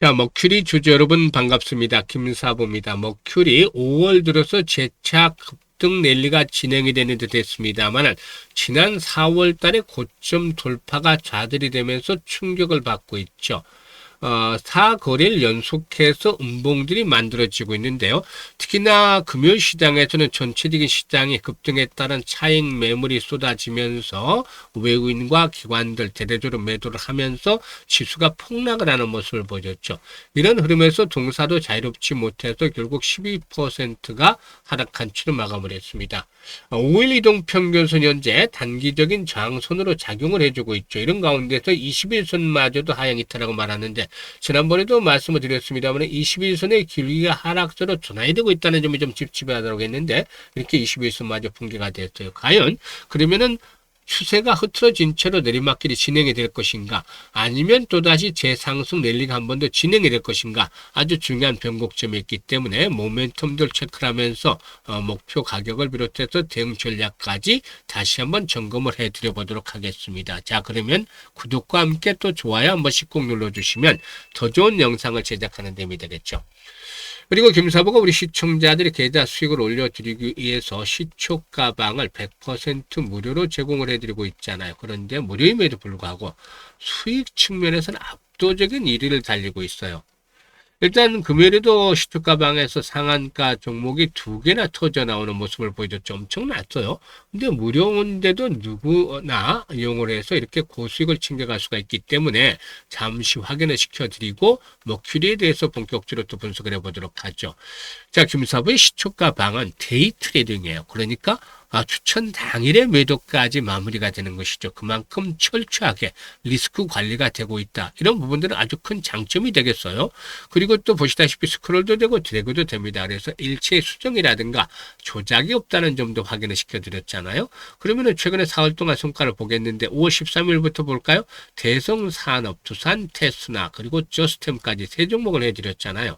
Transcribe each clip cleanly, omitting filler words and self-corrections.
자, 머큐리 주주 여러분 반갑습니다. 김사부입니다. 머큐리 5월 들어서 재차 급등 랠리가 진행이 되는 듯 했습니다만 지난 4월 달에 고점 돌파가 좌절이 되면서 충격을 받고 있죠. 4거래일 연속해서 음봉들이 만들어지고 있는데요. 특히나 금요일 시장에서는 전체적인 시장이 급등에 따른 차익 매물이 쏟아지면서 외국인과 기관들 대대적으로 매도를 하면서 지수가 폭락을 하는 모습을 보였죠. 이런 흐름에서 동사도 자유롭지 못해서 결국 12%가 하락한 채로 마감을 했습니다. 5일 이동 평균선 현재 단기적인 저항선으로 작용을 해주고 있죠. 이런 가운데서 21선마저도 하향 이탈하고 말았는데 지난번에도 말씀을 드렸습니다만 21선의 길이가 하락세로 전환되고 있다는 점이 좀 찝찝하다고 했는데 이렇게 21선마저 붕괴가 됐어요. 과연 그러면은 추세가 흐트러진 채로 내리막길이 진행이 될 것인가, 아니면 또다시 재상승 랠리가 한 번 더 진행이 될 것인가, 아주 중요한 변곡점이 있기 때문에 모멘텀들 체크를 하면서 목표 가격을 비롯해서 대응 전략까지 다시 한번 점검을 해드려 보도록 하겠습니다. 자, 그러면 구독과 함께 또 좋아요 한 번씩 꼭 눌러주시면 더 좋은 영상을 제작하는 데 힘이 되겠죠. 그리고 김사부가 우리 시청자들의 계좌 수익을 올려드리기 위해서 시초 가방을 100% 무료로 제공을 해드리고 있잖아요. 그런데 무료임에도 불구하고 수익 측면에서는 압도적인 1위를 달리고 있어요. 일단 금요일에도 시초가방에서 상한가 종목이 2개나 터져 나오는 모습을 보여줬죠. 엄청났어요. 근데 무료인데도 누구나 이용을 해서 이렇게 고수익을 챙겨갈 수가 있기 때문에 잠시 확인을 시켜드리고 머큐리에 대해서 본격적으로 또 분석을 해보도록 하죠. 자, 김사부의 시초가방은 데이 트레이딩이에요. 그러니까 추천 당일의 매도까지 마무리가 되는 것이죠. 그만큼 철저하게 리스크 관리가 되고 있다. 이런 부분들은 아주 큰 장점이 되겠어요. 그리고 또 보시다시피 스크롤도 되고 드래그도 됩니다. 그래서 일체 수정이라든가 조작이 없다는 점도 확인을 시켜드렸잖아요. 그러면은 최근에 4월 동안 성과를 보겠는데 5월 13일부터 볼까요? 대성산업, 두산 테스나 그리고 저스템까지 세 종목을 해드렸잖아요.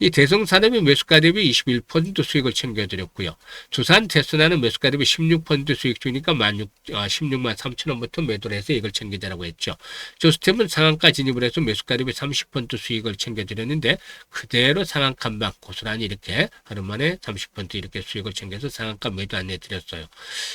이 대성산업이 매수가 대비 21% 수익을 챙겨드렸고요. 두산 테스나는 매수가 대비 16% 수익 중이니까 16만 3천 원부터 매도를 해서 이걸 챙기자라고 했죠. 저스템은 상한가 진입을 해서 매수가 대비 30% 수익을 챙겨드렸는데 그대로 상한가 반 고스란히 이렇게 하루 만에 30% 이렇게 수익을 챙겨서 상한가 매도 안내드렸어요.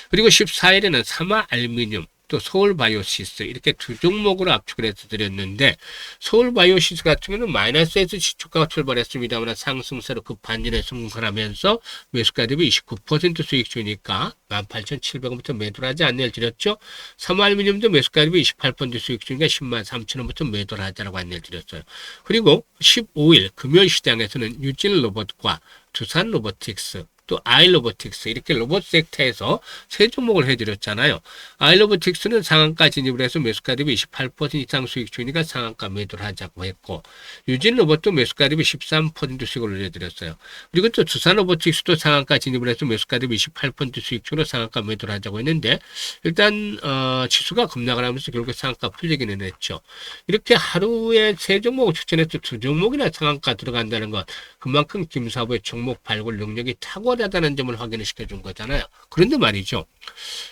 그리고 14일에는 삼화알루미늄 또 서울바이오시스 이렇게 두 종목으로 압축을 해서 드렸는데 서울바이오시스 같은 경우는 마이너스에서 시초가가 출발했습니다만 상승세로 급반전에 성공하면서 매수가 대비 29% 수익 주니까 18,700원부터 매도를 하지 안내를 드렸죠. 삼화알루미늄도 매수가 대비 28% 수익 주니까 10만 3천 원부터 매도를 하자라고 안내를 드렸어요. 그리고 15일 금요일 시장에서는 유진로봇과 두산로보틱스 또 아이로보틱스 이렇게 로봇 섹터에서 세 종목을 해드렸잖아요. 아이로보틱스는 상한가 진입을 해서 매수가 대비 28% 이상 수익 중이니까 상한가 매도를 하자고 했고 유진로봇도 매수가 대비 13% 수익을 올려드렸어요. 그리고 또 두산로보틱스도 상한가 진입을 해서 매수가 대비 28% 수익 중으로 상한가 매도를 하자고 했는데 일단 지수가 급락을 하면서 결국 상한가 풀리기는 했죠. 이렇게 하루에 세 종목을 추천해서 두 종목이나 상한가 들어간다는 것 그만큼 김사부의 종목 발굴 능력이 탁월하다는 점을 확인을 시켜준 거잖아요. 그런데 말이죠.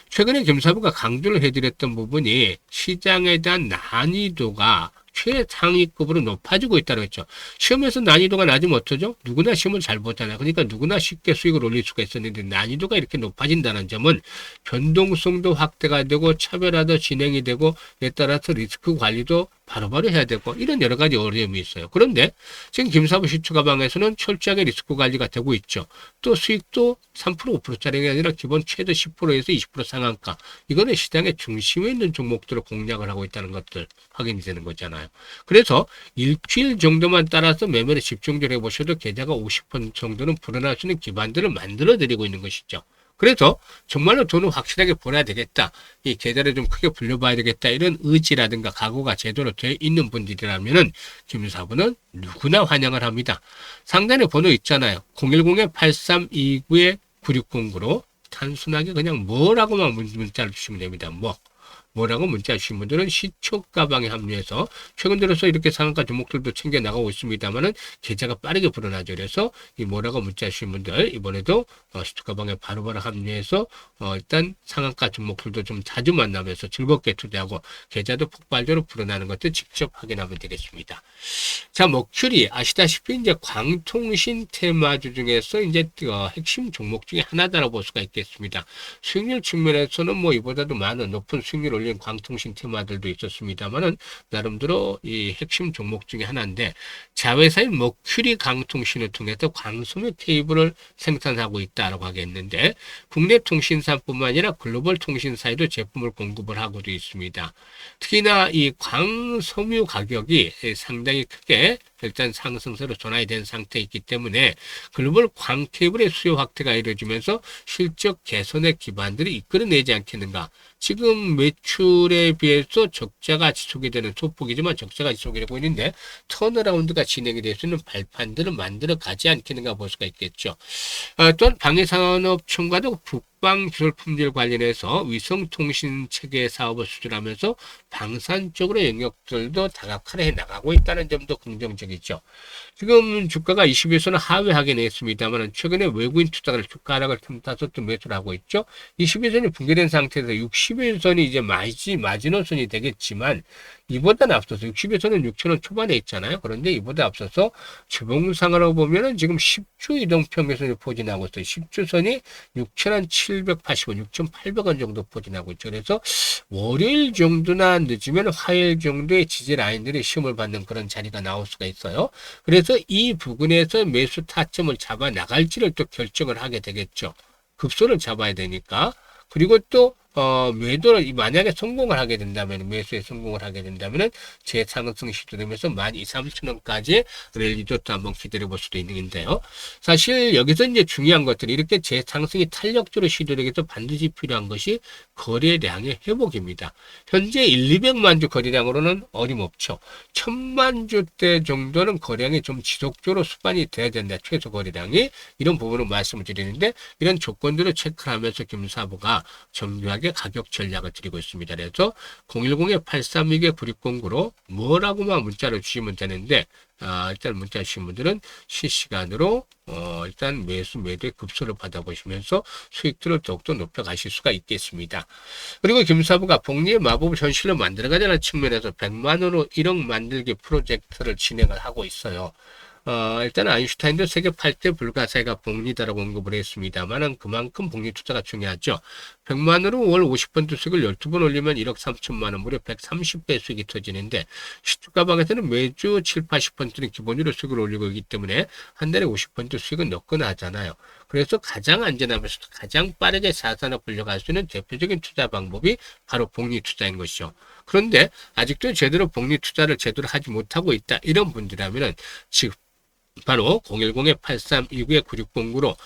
최근에 김사부가 강조를 해드렸던 부분이 시장에 대한 난이도가 최상위급으로 높아지고 있다고 했죠. 시험에서 난이도가 낮으면 어쩌죠? 누구나 시험을 잘 보잖아요. 그러니까 누구나 쉽게 수익을 올릴 수가 있었는데 난이도가 이렇게 높아진다는 점은 변동성도 확대가 되고 차별화도 진행이 되고 이에 따라서 리스크 관리도 바로바로 해야 되고 이런 여러 가지 어려움이 있어요. 그런데 지금 김사부 시초가방에서는 철저하게 리스크 관리가 되고 있죠. 또 수익도 3% 5%짜리가 아니라 기본 최대 10%에서 20% 상한가. 이거는 시장의 중심에 있는 종목들을 공략을 하고 있다는 것들 확인이 되는 거잖아요. 그래서 일주일 정도만 따라서 매매를 집중적으로 해보셔도 계좌가 50% 정도는 불어날 수 있는 기반들을 만들어 드리고 있는 것이죠. 그래서 정말로 돈을 확실하게 벌어야 되겠다. 이 계좌를 좀 크게 불려봐야 되겠다. 이런 의지라든가 각오가 제대로 돼 있는 분들이라면은 김사부는 누구나 환영을 합니다. 상단에 번호 있잖아요. 010-8329-9609로 단순하게 그냥 뭐라고만 문자를 주시면 됩니다. 뭐. 뭐라고 문자 주신 분들은 시초 가방에 합류해서 최근 들어서 이렇게 상한가 종목들도 챙겨 나가고 있습니다만은 계좌가 빠르게 불어나죠. 그래서 이 뭐라고 문자 주신 분들 이번에도 시초 가방에 바로바로 합류해서 일단 상한가 종목들도 좀 자주 만나면서 즐겁게 투자하고 계좌도 폭발적으로 불어나는 것도 직접 확인하면 되겠습니다. 자, 머큐리 아시다시피 이제 광통신 테마주 중에서 이제 핵심 종목 중에 하나다라고 볼 수가 있겠습니다. 수익률 측면에서는 뭐 이보다도 많은 높은 수익률 올린 광통신 테마들도 있었습니다만은 나름대로 이 핵심 종목 중에 하나인데 자회사인 머큐리 광통신을 통해서 광소묘 케이블을 생산하고 있다라고 하겠는데 국내 통신사뿐만 아니라 글로벌 통신사에도 제품을 공급을 하고도 있습니다. 특히나 이 광섬유 가격이 상당히 크게 일단 상승세로 전환이 된 상태에 있기 때문에 글로벌 광 케이블의 수요 확대가 이루어지면서 실적 개선의 기반들이 이끌어내지 않겠는가. 지금 매출에 비해서 적자가 지속이 되는 소폭이지만 적자가 지속이 되고 있는데 턴어라운드가 진행이 될 수 있는 발판들을 만들어 가지 않겠는가 볼 수가 있겠죠. 또한 방위산업청과도 국방기술품질 관련해서 위성통신체계 사업을 수주하면서 방산 쪽으로 영역들도 다각화해 나가고 있다는 점도 긍정적이죠. 지금 주가가 20일선은 하회하긴 했습니다만 최근에 외국인 투자가를 주가 하락을 틈타서 또 매수를 하고 있죠. 21선이 붕괴된 상태에서 60일선이 이제 마지노선이 되겠지만 이보다는 앞서서 60일선은 6,000원 초반에 있잖아요. 그런데 이보다 앞서서 주봉상으로 보면은 지금 10주 이동평균선이 포진하고 있어요. 10주선이 6,780원, 6,800원 정도 포진하고 있죠. 그래서 월요일 정도나 늦으면 화요일 정도의 지지 라인들이 시험을 받는 그런 자리가 나올 수가 있어요. 그래서 이 부분에서 매수 타점을 잡아 나갈지를 또 결정을 하게 되겠죠. 급소를 잡아야 되니까. 그리고 또 매도를 만약에 성공을 하게 된다면 매수에 성공을 하게 된다면은 재상승 시도되면서 12,000~13,000원까지 랠리도 또 한번 기다려 볼 수도 있는데요. 사실 여기서 이제 중요한 것들이 이렇게 재상승이 탄력적으로 시도되기 위해서 반드시 필요한 것이 거래량의 회복입니다. 현재 1,200만 주 거래량으로는 어림없죠. 1,000만 주대 정도는 거래량이 좀 지속적으로 수반이 돼야 된다. 최소 거래량이 이런 부분을 말씀을 드리는데 이런 조건들을 체크를 하면서 김사부가 정교하게 가격 전략을 드리고 있습니다. 그래서 010-832-9609로 뭐라고만 문자를 주시면 되는데 일단 문자 주신 분들은 실시간으로 일단 매수 매도의 급소를 받아보시면서 수익들을 더욱더 높여가실 수가 있겠습니다. 그리고 김사부가 복리의 마법을 현실로 만들어가자는 측면에서 100만원으로 1억 만들기 프로젝트를 진행을 하고 있어요. 일단 아인슈타인도 세계 8대 불가사의가 복리다라고 언급을 했습니다만 그만큼 복리 투자가 중요하죠. 100만원으로 월 50% 수익을 12번 올리면 1억 3천만원 무려 130배 수익이 터지는데 시주가방에서는 매주 7~80%는 기본으로 수익을 올리고 있기 때문에 한 달에 50% 수익은 넣거나 하잖아요. 그래서 가장 안전하면서 가장 빠르게 자산을 불려갈 수 있는 대표적인 투자 방법이 바로 복리 투자인 것이죠. 그런데 아직도 제대로 복리 투자를 제대로 하지 못하고 있다. 이런 분들이라면 지금 바로 010-8329-9609로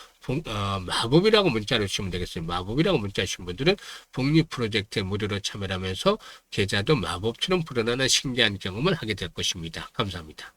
마법이라고 문자를 주시면 되겠습니다. 마법이라고 문자 주신 분들은 복리 프로젝트에 무료로 참여하면서 계좌도 마법처럼 불어나는 신기한 경험을 하게 될 것입니다. 감사합니다.